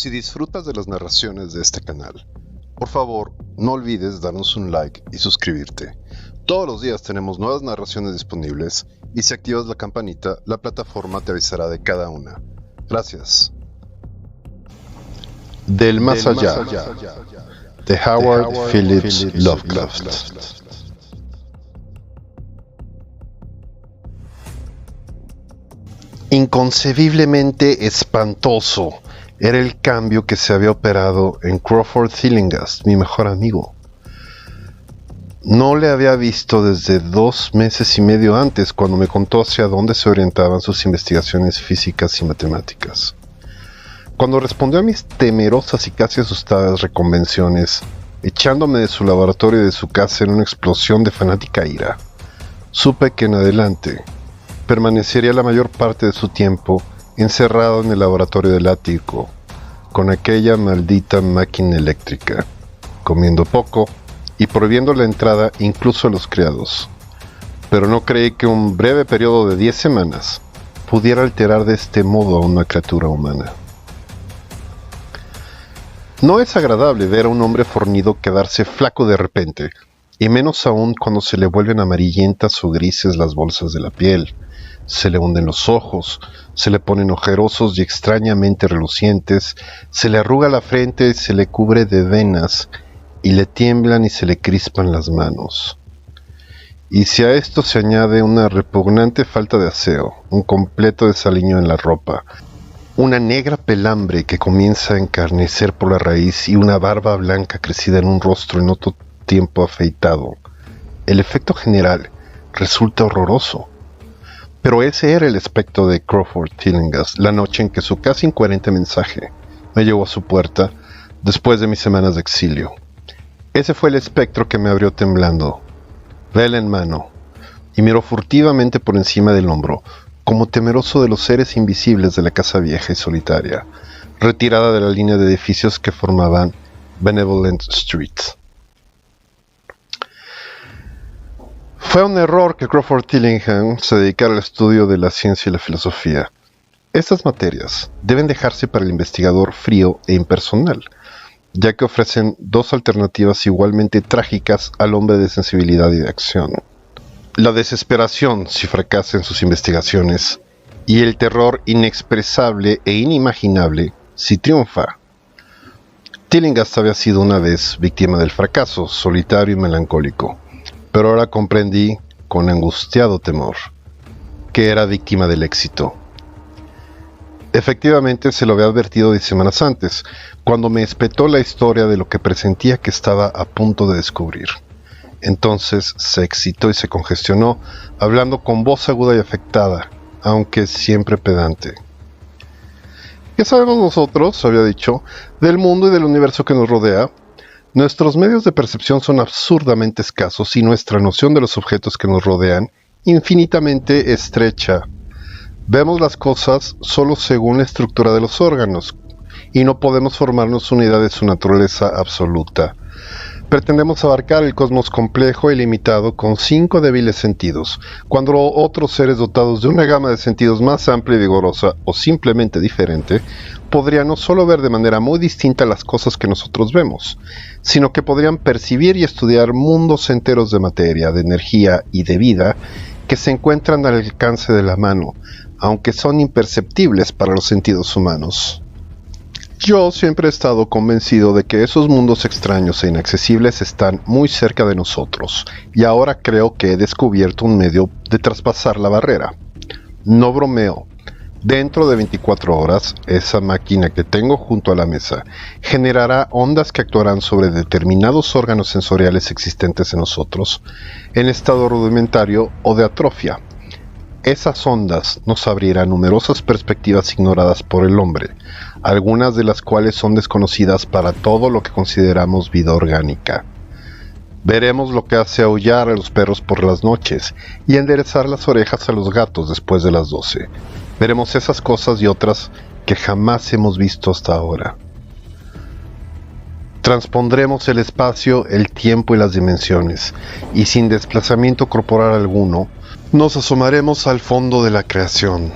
Si disfrutas de las narraciones de este canal, por favor, no olvides darnos un like y suscribirte. Todos los días tenemos nuevas narraciones disponibles y si activas la campanita, la plataforma te avisará de cada una. Gracias. Del más allá, de Howard Phillips Lovecraft. Inconcebiblemente espantoso era el cambio que se había operado en Crawford Tillinghast, mi mejor amigo. No le había visto desde 2 meses y medio antes, cuando me contó hacia dónde se orientaban sus investigaciones físicas y matemáticas. Cuando respondió a mis temerosas y casi asustadas reconvenciones, echándome de su laboratorio y de su casa en una explosión de fanática ira, supe que en adelante permanecería la mayor parte de su tiempo encerrado en el laboratorio del ático, con aquella maldita máquina eléctrica, comiendo poco y prohibiendo la entrada incluso a los criados. Pero no creí que un breve periodo de 10 semanas pudiera alterar de este modo a una criatura humana. No es agradable ver a un hombre fornido quedarse flaco de repente, y menos aún cuando se le vuelven amarillentas o grises las bolsas de la piel. Se le hunden los ojos, se le ponen ojerosos y extrañamente relucientes, se le arruga la frente, se le cubre de venas, y le tiemblan y se le crispan las manos. Y si a esto se añade una repugnante falta de aseo, un completo desaliño en la ropa, una negra pelambre que comienza a encarnecer por la raíz y una barba blanca crecida en un rostro en otro tiempo afeitado, el efecto general resulta horroroso. Pero ese era el aspecto de Crawford Tillinghast la noche en que su casi incoherente mensaje me llegó a su puerta después de mis semanas de exilio. Ese fue el espectro que me abrió temblando, vela en mano, y miró furtivamente por encima del hombro, como temeroso de los seres invisibles de la casa vieja y solitaria, retirada de la línea de edificios que formaban Benevolent Street. Fue un error que Crawford Tillinghast se dedicara al estudio de la ciencia y la filosofía. Estas materias deben dejarse para el investigador frío e impersonal, ya que ofrecen 2 alternativas igualmente trágicas al hombre de sensibilidad y de acción. La desesperación si fracasa en sus investigaciones, y el terror inexpresable e inimaginable si triunfa. Tillinghast había sido una vez víctima del fracaso, solitario y melancólico, pero ahora comprendí, con angustiado temor, que era víctima del éxito. Efectivamente, se lo había advertido 10 semanas antes, cuando me espetó la historia de lo que presentía que estaba a punto de descubrir. Entonces se excitó y se congestionó, hablando con voz aguda y afectada, aunque siempre pedante. ¿Qué sabemos nosotros, había dicho, del mundo y del universo que nos rodea? Nuestros medios de percepción son absurdamente escasos y nuestra noción de los objetos que nos rodean infinitamente estrecha. Vemos las cosas solo según la estructura de los órganos y no podemos formarnos una idea de su naturaleza absoluta. Pretendemos abarcar el cosmos complejo y limitado con 5 débiles sentidos, cuando otros seres dotados de una gama de sentidos más amplia y vigorosa o simplemente diferente, podrían no solo ver de manera muy distinta las cosas que nosotros vemos, sino que podrían percibir y estudiar mundos enteros de materia, de energía y de vida que se encuentran al alcance de la mano, aunque son imperceptibles para los sentidos humanos. Yo siempre he estado convencido de que esos mundos extraños e inaccesibles están muy cerca de nosotros, y ahora creo que he descubierto un medio de traspasar la barrera. No bromeo. Dentro de 24 horas, esa máquina que tengo junto a la mesa generará ondas que actuarán sobre determinados órganos sensoriales existentes en nosotros, en estado rudimentario o de atrofia. Esas ondas nos abrirán numerosas perspectivas ignoradas por el hombre, algunas de las cuales son desconocidas para todo lo que consideramos vida orgánica. Veremos lo que hace aullar a los perros por las noches y enderezar las orejas a los gatos después de las 12. Veremos esas cosas y otras que jamás hemos visto hasta ahora. Transpondremos el espacio, el tiempo y las dimensiones, y sin desplazamiento corporal alguno, nos asomaremos al fondo de la creación.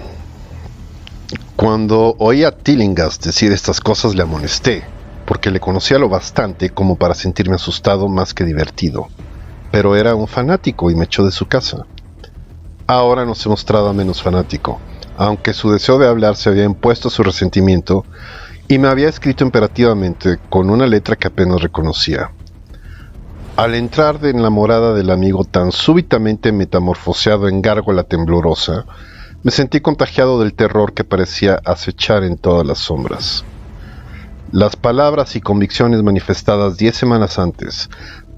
Cuando oí a Tillinghast decir estas cosas le amonesté, porque le conocía lo bastante como para sentirme asustado más que divertido. Pero era un fanático y me echó de su casa. Ahora no se mostraba menos fanático, aunque su deseo de hablar se había impuesto a su resentimiento y me había escrito imperativamente con una letra que apenas reconocía. Al entrar en la morada del amigo tan súbitamente metamorfoseado en gárgola temblorosa, me sentí contagiado del terror que parecía acechar en todas las sombras. Las palabras y convicciones manifestadas 10 semanas antes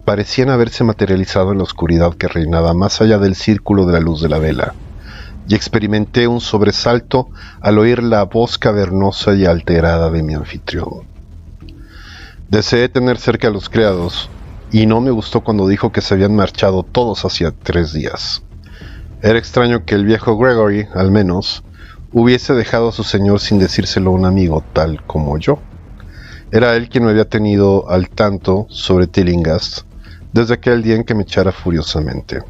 parecían haberse materializado en la oscuridad que reinaba más allá del círculo de la luz de la vela, y experimenté un sobresalto al oír la voz cavernosa y alterada de mi anfitrión. Deseé tener cerca a los criados, y no me gustó cuando dijo que se habían marchado todos hacía 3 días. Era extraño que el viejo Gregory, al menos, hubiese dejado a su señor sin decírselo a un amigo tal como yo. Era él quien me había tenido al tanto sobre Tillinghast desde aquel día en que me echara furiosamente.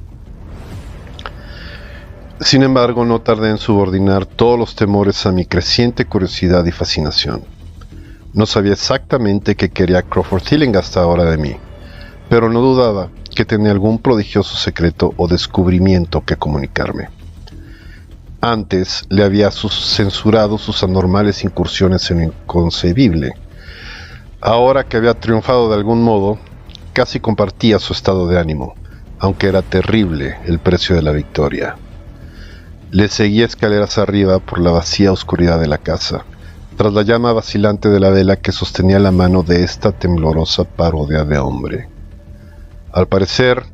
Sin embargo, no tardé en subordinar todos los temores a mi creciente curiosidad y fascinación. No sabía exactamente qué quería Crawford Tillinghast ahora de mí, pero no dudaba que tenía algún prodigioso secreto o descubrimiento que comunicarme. Antes le había censurado sus anormales incursiones en lo inconcebible. Ahora que había triunfado de algún modo, casi compartía su estado de ánimo, aunque era terrible el precio de la victoria. Le seguía escaleras arriba por la vacía oscuridad de la casa, tras la llama vacilante de la vela que sostenía la mano de esta temblorosa parodia de hombre. Al parecer,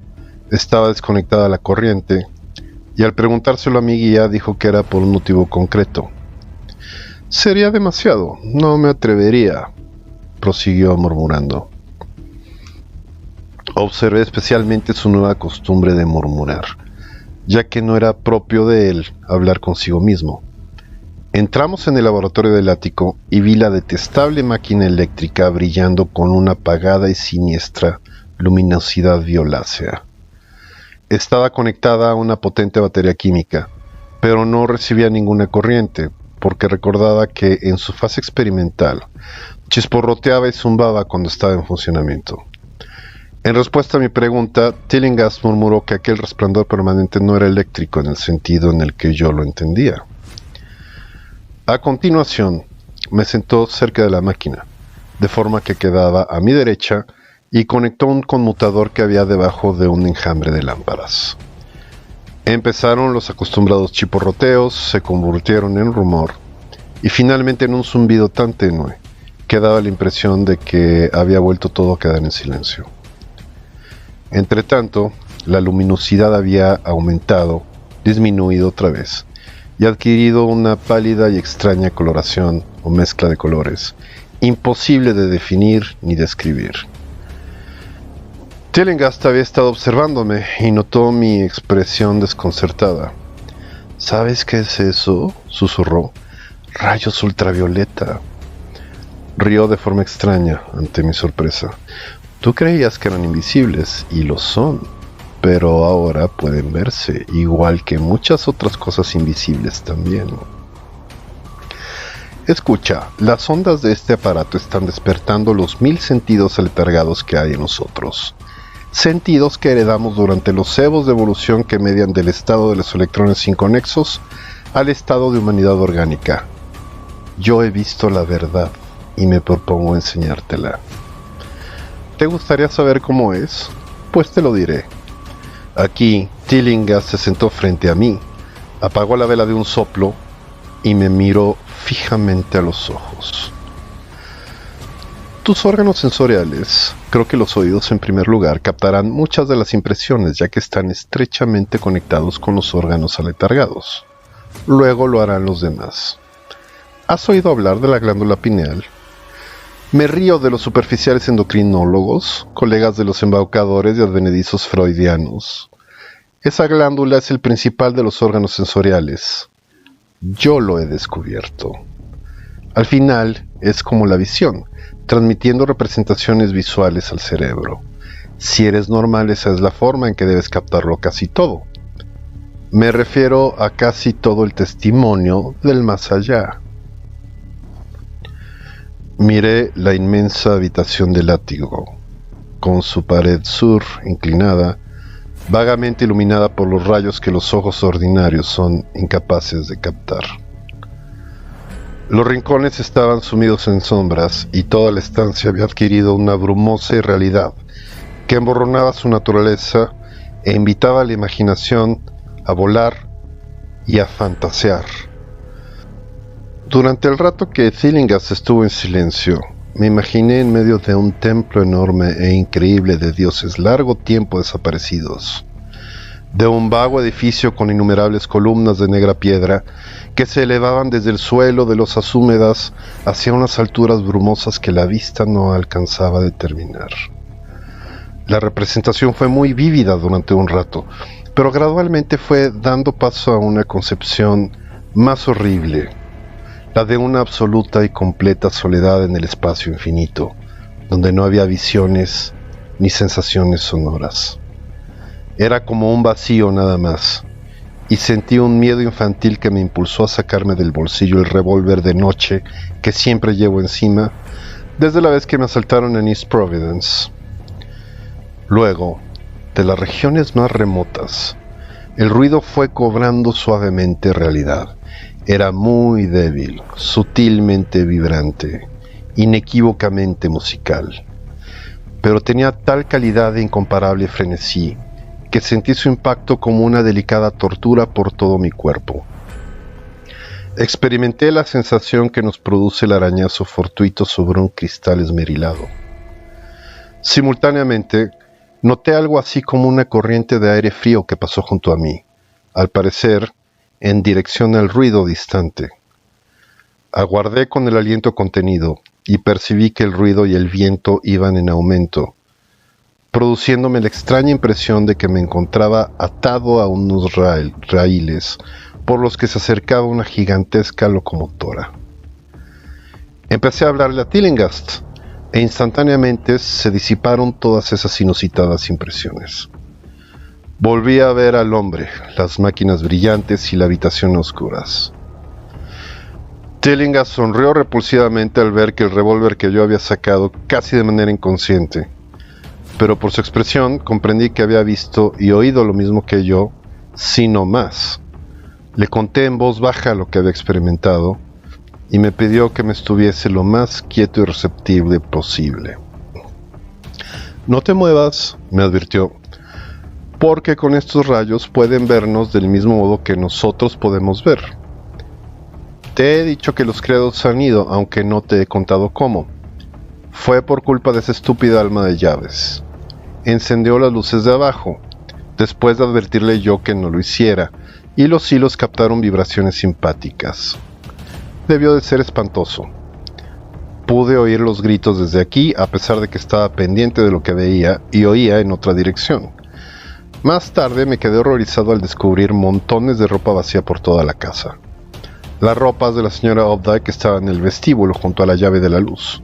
estaba desconectada la corriente, y al preguntárselo a mi guía dijo que era por un motivo concreto. «Sería demasiado, no me atrevería», prosiguió murmurando. Observé especialmente su nueva costumbre de murmurar, ya que no era propio de él hablar consigo mismo. Entramos en el laboratorio del ático y vi la detestable máquina eléctrica brillando con una apagada y siniestra luminosidad violácea. Estaba conectada a una potente batería química, pero no recibía ninguna corriente, porque recordaba que en su fase experimental chisporroteaba y zumbaba cuando estaba en funcionamiento. En respuesta a mi pregunta, Tillinghast murmuró que aquel resplandor permanente no era eléctrico en el sentido en el que yo lo entendía. A continuación, me sentó cerca de la máquina, de forma que quedaba a mi derecha, y conectó un conmutador que había debajo de un enjambre de lámparas. Empezaron los acostumbrados chiporroteos, se convirtieron en rumor, y finalmente en un zumbido tan tenue que daba la impresión de que había vuelto todo a quedar en silencio. Entretanto, la luminosidad había aumentado, disminuido otra vez, y adquirido una pálida y extraña coloración o mezcla de colores, imposible de definir ni describir. Tillinghast había estado observándome y notó mi expresión desconcertada. «¿Sabes qué es eso?», susurró. «Rayos ultravioleta». Rió de forma extraña ante mi sorpresa. «Tú creías que eran invisibles, y lo son, pero ahora pueden verse, igual que muchas otras cosas invisibles también». Escucha, las ondas de este aparato están despertando los 1000 sentidos aletargados que hay en nosotros. Sentidos que heredamos durante los cebos de evolución que median del estado de los electrones inconexos al estado de humanidad orgánica. Yo he visto la verdad y me propongo enseñártela. ¿Te gustaría saber cómo es? Pues te lo diré. Aquí, Tillinghast se sentó frente a mí, apagó la vela de un soplo y me miró fijamente a los ojos. Tus órganos sensoriales, creo que los oídos en primer lugar, captarán muchas de las impresiones ya que están estrechamente conectados con los órganos aletargados. Luego lo harán los demás. ¿Has oído hablar de la glándula pineal? Me río de los superficiales endocrinólogos, colegas de los embaucadores y advenedizos freudianos. Esa glándula es el principal de los órganos sensoriales. Yo lo he descubierto. Al final, es como la visión, transmitiendo representaciones visuales al cerebro. Si eres normal, esa es la forma en que debes captarlo casi todo. Me refiero a casi todo el testimonio del más allá. Miré la inmensa habitación del ático, con su pared sur inclinada, vagamente iluminada por los rayos que los ojos ordinarios son incapaces de captar. Los rincones estaban sumidos en sombras y toda la estancia había adquirido una brumosa irrealidad que emborronaba su naturaleza e invitaba a la imaginación a volar y a fantasear. Durante el rato que Tillinghast estuvo en silencio, me imaginé en medio de un templo enorme e increíble de dioses largo tiempo desaparecidos, de un vago edificio con innumerables columnas de negra piedra que se elevaban desde el suelo de losas húmedas hacia unas alturas brumosas que la vista no alcanzaba a determinar. La representación fue muy vívida durante un rato, pero gradualmente fue dando paso a una concepción más horrible, la de una absoluta y completa soledad en el espacio infinito, donde no había visiones ni sensaciones sonoras. Era como un vacío nada más, y sentí un miedo infantil que me impulsó a sacarme del bolsillo el revólver de noche que siempre llevo encima, desde la vez que me asaltaron en East Providence. Luego, de las regiones más remotas, el ruido fue cobrando suavemente realidad. Era muy débil, sutilmente vibrante, inequívocamente musical, pero tenía tal calidad de incomparable frenesí que sentí su impacto como una delicada tortura por todo mi cuerpo. Experimenté la sensación que nos produce el arañazo fortuito sobre un cristal esmerilado. Simultáneamente, noté algo así como una corriente de aire frío que pasó junto a mí, al parecer, en dirección al ruido distante. Aguardé con el aliento contenido y percibí que el ruido y el viento iban en aumento, produciéndome la extraña impresión de que me encontraba atado a unos raíles por los que se acercaba una gigantesca locomotora. Empecé a hablarle a Tillinghast e instantáneamente se disiparon todas esas inusitadas impresiones. Volví a ver al hombre, las máquinas brillantes y la habitación a oscuras. Tillinghast sonrió repulsivamente al ver que el revólver que yo había sacado casi de manera inconsciente, pero por su expresión comprendí que había visto y oído lo mismo que yo, si no más. Le conté en voz baja lo que había experimentado y me pidió que me estuviese lo más quieto y receptible posible. «No te muevas», me advirtió, «porque con estos rayos pueden vernos del mismo modo que nosotros podemos ver. Te he dicho que los criados han ido, aunque no te he contado cómo. Fue por culpa de esa estúpida alma de llaves. Encendió las luces de abajo, después de advertirle yo que no lo hiciera, y los hilos captaron vibraciones simpáticas. Debió de ser espantoso. Pude oír los gritos desde aquí, a pesar de que estaba pendiente de lo que veía y oía en otra dirección. Más tarde me quedé horrorizado al descubrir montones de ropa vacía por toda la casa. Las ropas de la señora Updike estaban en el vestíbulo junto a la llave de la luz.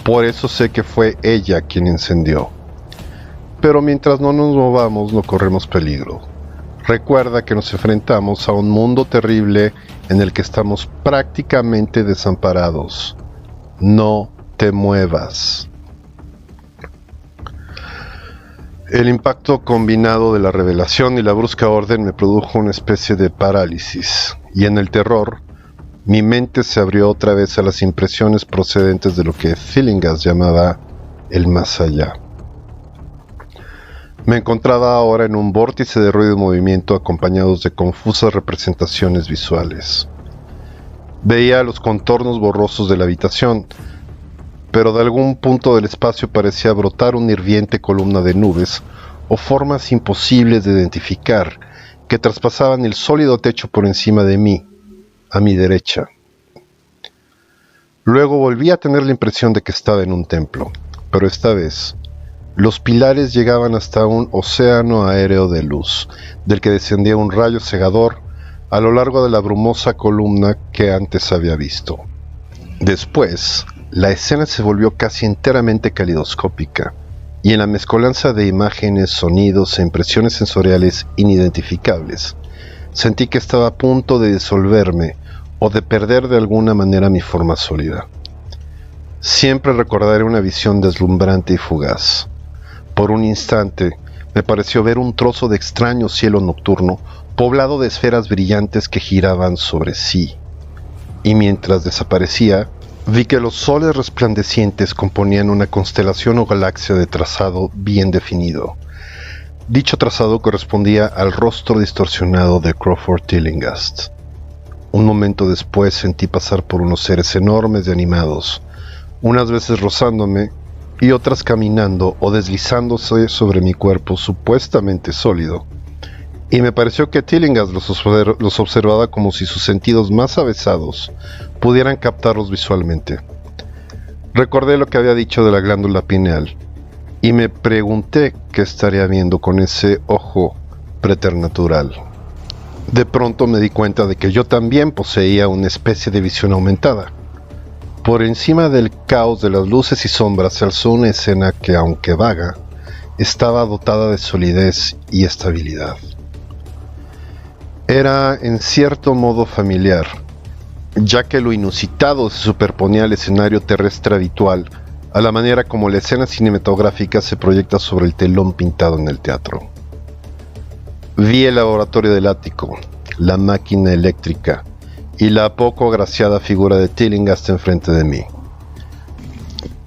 Por eso sé que fue ella quien encendió. Pero mientras no nos movamos no corremos peligro. Recuerda que nos enfrentamos a un mundo terrible en el que estamos prácticamente desamparados. No te muevas». El impacto combinado de la revelación y la brusca orden me produjo una especie de parálisis, y en el terror, mi mente se abrió otra vez a las impresiones procedentes de lo que Tillinghast llamaba el más allá. Me encontraba ahora en un vórtice de ruido y movimiento acompañados de confusas representaciones visuales. Veía los contornos borrosos de la habitación, pero de algún punto del espacio parecía brotar una hirviente columna de nubes o formas imposibles de identificar que traspasaban el sólido techo por encima de mí, a mi derecha. Luego volví a tener la impresión de que estaba en un templo, pero esta vez los pilares llegaban hasta un océano aéreo de luz, del que descendía un rayo cegador a lo largo de la brumosa columna que antes había visto. Después, la escena se volvió casi enteramente calidoscópica, y en la mezcolanza de imágenes, sonidos e impresiones sensoriales inidentificables, sentí que estaba a punto de disolverme o de perder de alguna manera mi forma sólida. Siempre recordaré una visión deslumbrante y fugaz. Por un instante, me pareció ver un trozo de extraño cielo nocturno poblado de esferas brillantes que giraban sobre sí. Y mientras desaparecía, vi que los soles resplandecientes componían una constelación o galaxia de trazado bien definido. Dicho trazado correspondía al rostro distorsionado de Crawford Tillinghast. Un momento después sentí pasar por unos seres enormes y animados, unas veces rozándome y otras caminando o deslizándose sobre mi cuerpo supuestamente sólido. Y me pareció que Tillinghast los observaba como si sus sentidos más avesados pudieran captarlos visualmente. Recordé lo que había dicho de la glándula pineal, y me pregunté qué estaría viendo con ese ojo preternatural. De pronto me di cuenta de que yo también poseía una especie de visión aumentada. Por encima del caos de las luces y sombras se alzó una escena que, aunque vaga, estaba dotada de solidez y estabilidad. Era en cierto modo familiar, ya que lo inusitado se superponía al escenario terrestre habitual, a la manera como la escena cinematográfica se proyecta sobre el telón pintado en el teatro. Vi el laboratorio del ático, la máquina eléctrica y la poco agraciada figura de Tillinghast enfrente de mí.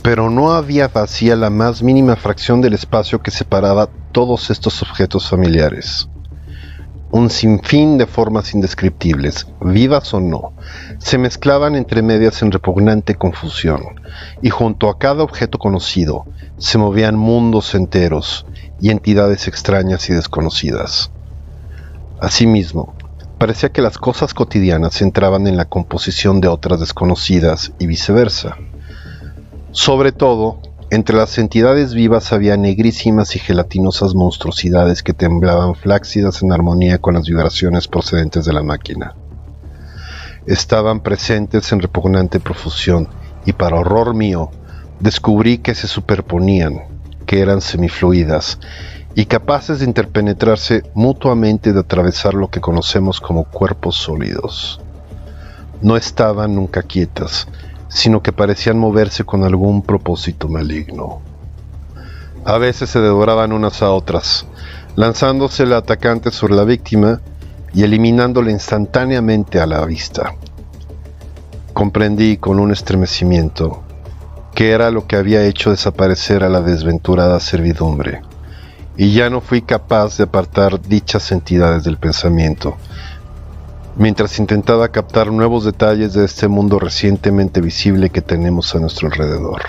Pero no había vacía la más mínima fracción del espacio que separaba todos estos objetos familiares. Un sinfín de formas indescriptibles, vivas o no, se mezclaban entre medias en repugnante confusión, y junto a cada objeto conocido se movían mundos enteros y entidades extrañas y desconocidas. Asimismo, parecía que las cosas cotidianas entraban en la composición de otras desconocidas y viceversa. Sobre todo, entre las entidades vivas había negrísimas y gelatinosas monstruosidades que temblaban flácidas en armonía con las vibraciones procedentes de la máquina. Estaban presentes en repugnante profusión y, para horror mío, descubrí que se superponían, que eran semifluidas y capaces de interpenetrarse mutuamente y de atravesar lo que conocemos como cuerpos sólidos. No estaban nunca quietas, sino que parecían moverse con algún propósito maligno. A veces se devoraban unas a otras, lanzándose el atacante sobre la víctima y eliminándola instantáneamente a la vista. Comprendí con un estremecimiento que era lo que había hecho desaparecer a la desventurada servidumbre, y ya no fui capaz de apartar dichas entidades del pensamiento, mientras intentaba captar nuevos detalles de este mundo recientemente visible que tenemos a nuestro alrededor.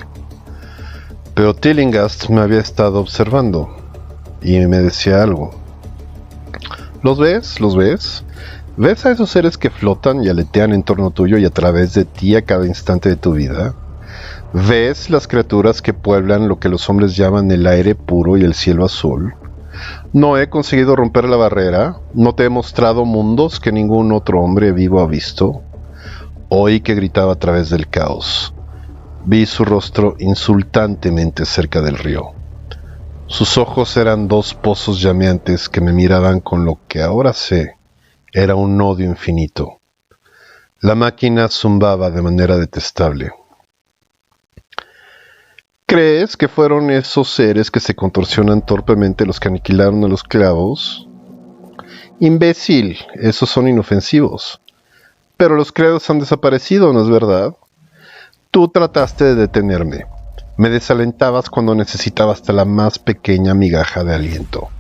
Pero Tillinghast me había estado observando y me decía algo. ¿Los ves? ¿Los ves? ¿Ves a esos seres que flotan y aletean en torno tuyo y a través de ti a cada instante de tu vida? ¿Ves las criaturas que pueblan lo que los hombres llaman el aire puro y el cielo azul? No he conseguido romper la barrera, no te he mostrado mundos que ningún otro hombre vivo ha visto. Oí que gritaba a través del caos. Vi su rostro insultantemente cerca del río. Sus ojos eran dos pozos llameantes que me miraban con lo que ahora sé era un odio infinito. La máquina zumbaba de manera detestable. ¿Crees que fueron esos seres que se contorsionan torpemente los que aniquilaron a los clavos? Imbécil, esos son inofensivos. Pero los clavos han desaparecido, ¿no es verdad? Tú trataste de detenerme. Me desalentabas cuando necesitaba hasta la más pequeña migaja de aliento.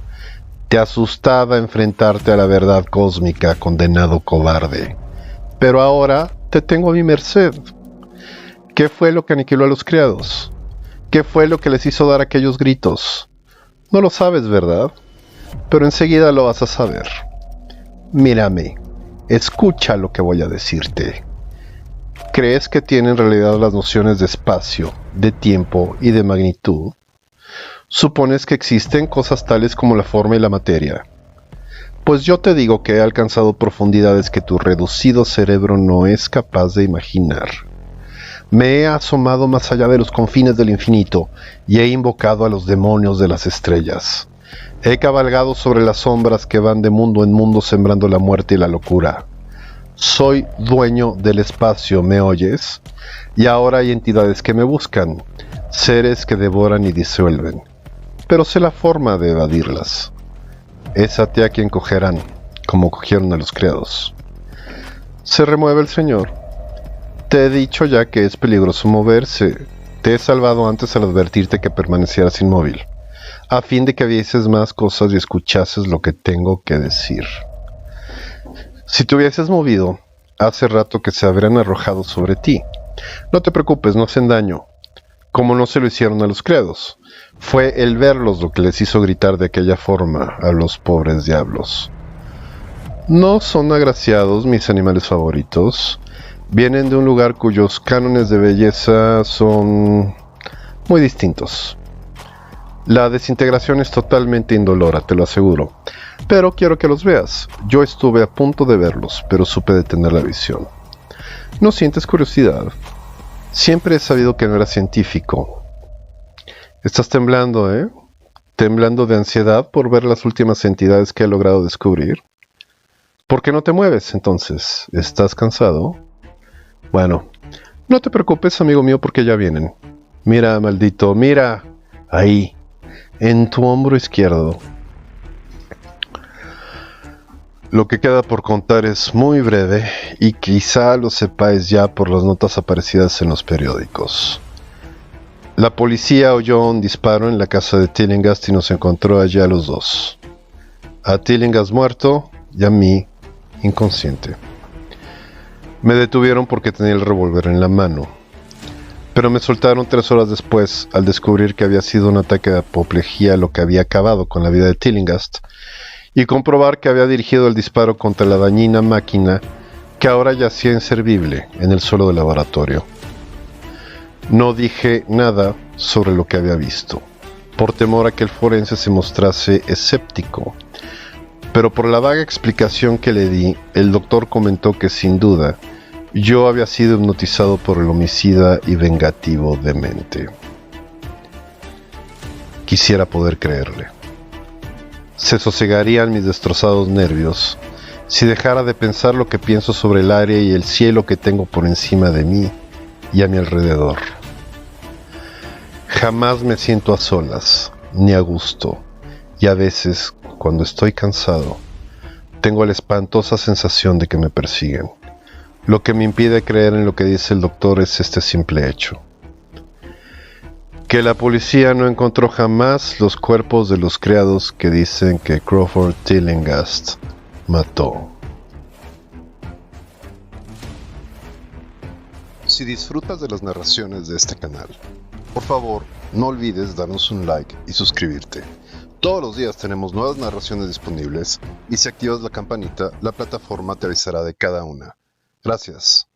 Te asustaba enfrentarte a la verdad cósmica, condenado cobarde. Pero ahora te tengo a mi merced. ¿Qué fue lo que aniquiló a los criados? ¿Qué fue lo que les hizo dar aquellos gritos? No lo sabes, ¿verdad? Pero enseguida lo vas a saber. Mírame, escucha lo que voy a decirte. ¿Crees que tiene en realidad las nociones de espacio, de tiempo y de magnitud? ¿Supones que existen cosas tales como la forma y la materia? Pues yo te digo que he alcanzado profundidades que tu reducido cerebro no es capaz de imaginar. Me he asomado más allá de los confines del infinito y he invocado a los demonios de las estrellas. He cabalgado sobre las sombras que van de mundo en mundo sembrando la muerte y la locura. Soy dueño del espacio, ¿me oyes? Y ahora hay entidades que me buscan, seres que devoran y disuelven. Pero sé la forma de evadirlas. Es a ti a quien cogerán, como cogieron a los criados. Se remueve el señor. Te he dicho ya que es peligroso moverse. Te he salvado antes al advertirte que permanecieras inmóvil, a fin de que vieses más cosas y escuchases lo que tengo que decir. Si te hubieses movido, hace rato que se habrían arrojado sobre ti. No te preocupes, no hacen daño, como no se lo hicieron a los criados. Fue el verlos lo que les hizo gritar de aquella forma a los pobres diablos. No son agraciados mis animales favoritos. Vienen de un lugar cuyos cánones de belleza son muy distintos. La desintegración es totalmente indolora, te lo aseguro. Pero quiero que los veas. Yo estuve a punto de verlos, pero supe detener la visión. ¿No sientes curiosidad? Siempre he sabido que no eras científico. Estás temblando, ¿eh? ¿Temblando de ansiedad por ver las últimas entidades que he logrado descubrir? ¿Por qué no te mueves, entonces? ¿Estás cansado? Bueno, no te preocupes, amigo mío, porque ya vienen. Mira, maldito, mira. Ahí, en tu hombro izquierdo. Lo que queda por contar es muy breve y quizá lo sepáis ya por las notas aparecidas en los periódicos. La policía oyó un disparo en la casa de Tillinghast y nos encontró allí a los dos. A Tillinghast muerto y a mí inconsciente. Me detuvieron porque tenía el revólver en la mano, pero me soltaron 3 horas después al descubrir que había sido un ataque de apoplejía lo que había acabado con la vida de Tillinghast y comprobar que había dirigido el disparo contra la dañina máquina que ahora yacía inservible en el suelo del laboratorio. No dije nada sobre lo que había visto, por temor a que el forense se mostrase escéptico, pero por la vaga explicación que le di, el doctor comentó que sin duda yo había sido hipnotizado por el homicida y vengativo demente. Quisiera poder creerle. Se sosegarían mis destrozados nervios si dejara de pensar lo que pienso sobre el área y el cielo que tengo por encima de mí y a mi alrededor. Jamás me siento a solas, ni a gusto, y a veces, cuando estoy cansado, tengo la espantosa sensación de que me persiguen. Lo que me impide creer en lo que dice el doctor es este simple hecho: que la policía no encontró jamás los cuerpos de los criados que dicen que Crawford Tillinghast mató. Si disfrutas de las narraciones de este canal, por favor, no olvides darnos un like y suscribirte. Todos los días tenemos nuevas narraciones disponibles y si activas la campanita, la plataforma te avisará de cada una. Gracias.